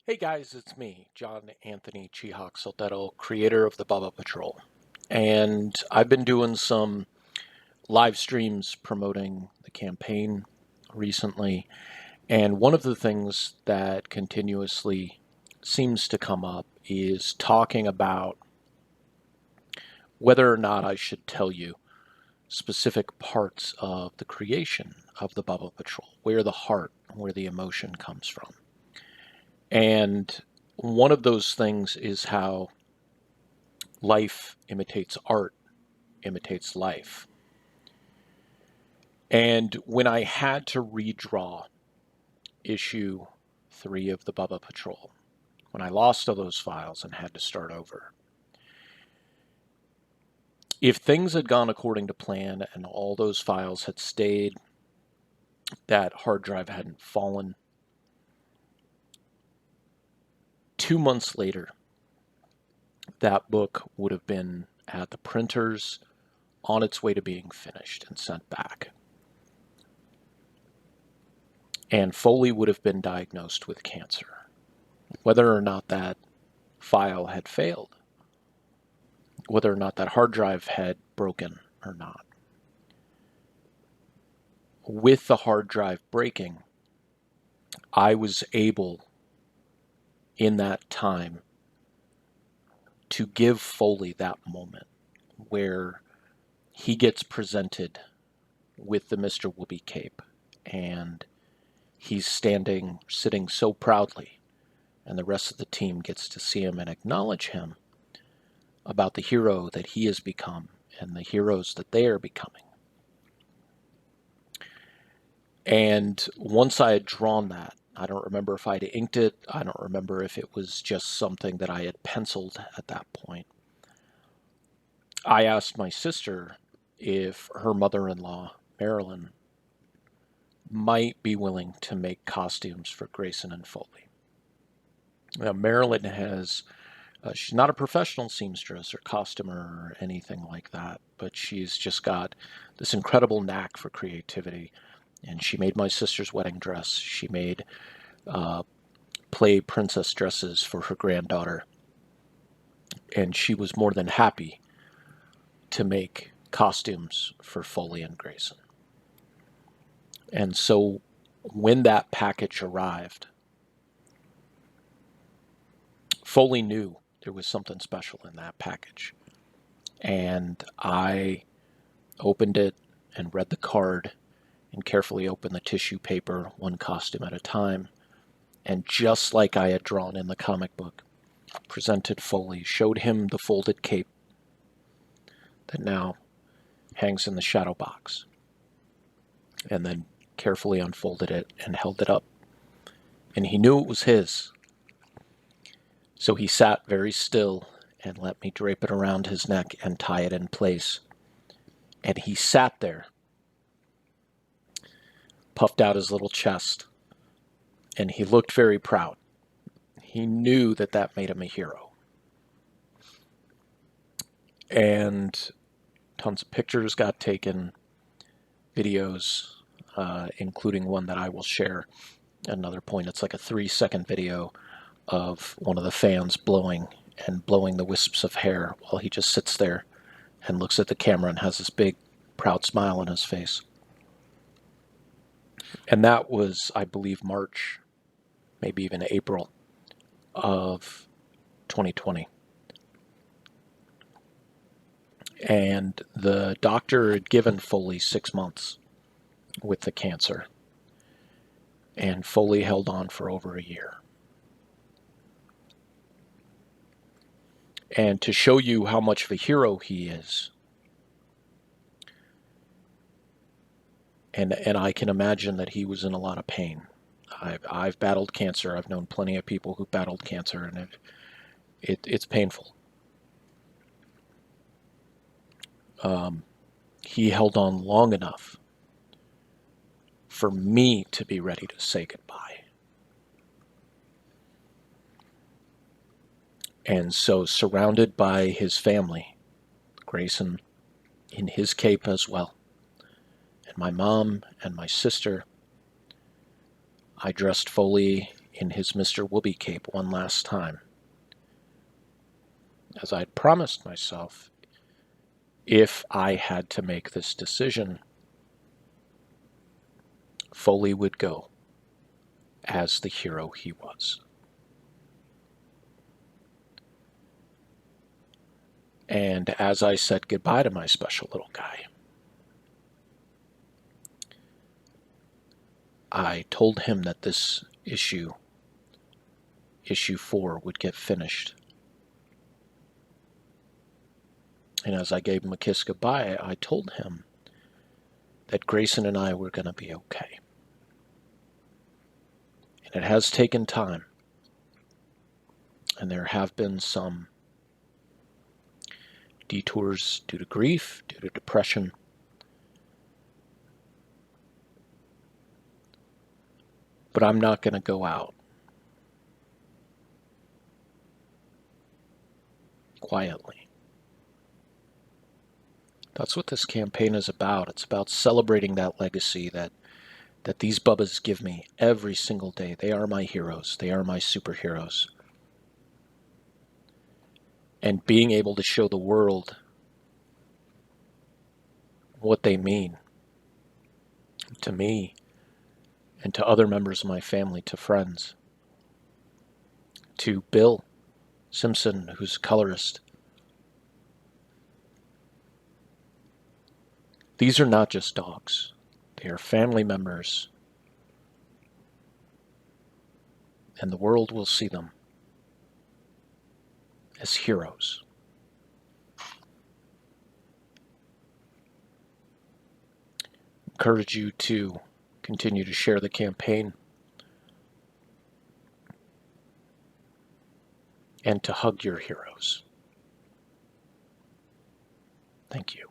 Hey guys, it's me, John Anthony Chihak Soldetto, creator of the Bubba Patrol. And I've been doing some live streams promoting the campaign recently. And one of the things that continuously seems to come up is talking about whether or not I should tell you specific parts of the creation of the Bubba Patrol, where the heart, where the emotion comes from. And one of those things is how life imitates art, imitates life. And when I had to redraw issue 3 of the Bubba Patrol, when I lost all those files and had to start over, if things had gone according to plan and all those files had stayed, that hard drive hadn't fallen, 2 months later, that book would have been at the printers on its way to being finished and sent back. And Foley would have been diagnosed with cancer. Whether or not that file had failed, whether or not that hard drive had broken or not. With the hard drive breaking, I was able, in that time, to give Foley that moment where he gets presented with the Mr. Whoopi cape, and he's sitting so proudly, and the rest of the team gets to see him and acknowledge him about the hero that he has become and the heroes that they are becoming. And once I had drawn that, I don't remember if I'd inked it, I don't remember if it was just something that I had penciled at that point. I asked my sister if her mother-in-law, Marilyn, might be willing to make costumes for Grayson and Foley. Now, Marilyn has, she's not a professional seamstress or costumer or anything like that, but she's just got this incredible knack for creativity. And she made my sister's wedding dress. She made play princess dresses for her granddaughter. And she was more than happy to make costumes for Foley and Grayson. And so when that package arrived, Foley knew there was something special in that package. And I opened it and read the card and carefully opened the tissue paper, one costume at a time. And just like I had drawn in the comic book, presented Foley, showed him the folded cape that now hangs in the shadow box, and then carefully unfolded it and held it up. And he knew it was his. So he sat very still and let me drape it around his neck and tie it in place. And he sat there, puffed out his little chest, and he looked very proud. He knew that that made him a hero. And tons of pictures got taken, videos, including one that I will share at another point. It's like a 3-second video of one of the fans blowing the wisps of hair while he just sits there and looks at the camera and has this big, proud smile on his face. And that was, I believe, March, maybe even April of 2020. And the doctor had given Foley 6 months with the cancer. And Foley held on for over a year. And to show you how much of a hero he is, and I can imagine that he was in a lot of pain. I've battled cancer. I've known plenty of people who battled cancer, and it's painful. He held on long enough for me to be ready to say goodbye. And so, surrounded by his family, Grayson in his cape as well, and my mom and my sister, I dressed Foley in his Mr. Whoopi cape one last time. As I had promised myself, if I had to make this decision, Foley would go as the hero he was. And as I said goodbye to my special little guy, I told him that this issue 4, would get finished. And as I gave him a kiss goodbye, I told him that Grayson and I were going to be okay. And it has taken time. And there have been some detours due to grief, due to depression. But I'm not going to go out quietly. That's what this campaign is about. It's about celebrating that legacy that these Bubbas give me every single day. They are my heroes. They are my superheroes. And being able to show the world what they mean to me and to other members of my family, to friends, to Bill Simpson, who's a colorist. These are not just dogs. They are family members. And the world will see them as heroes. Encourage you to continue to share the campaign and to hug your heroes. Thank you.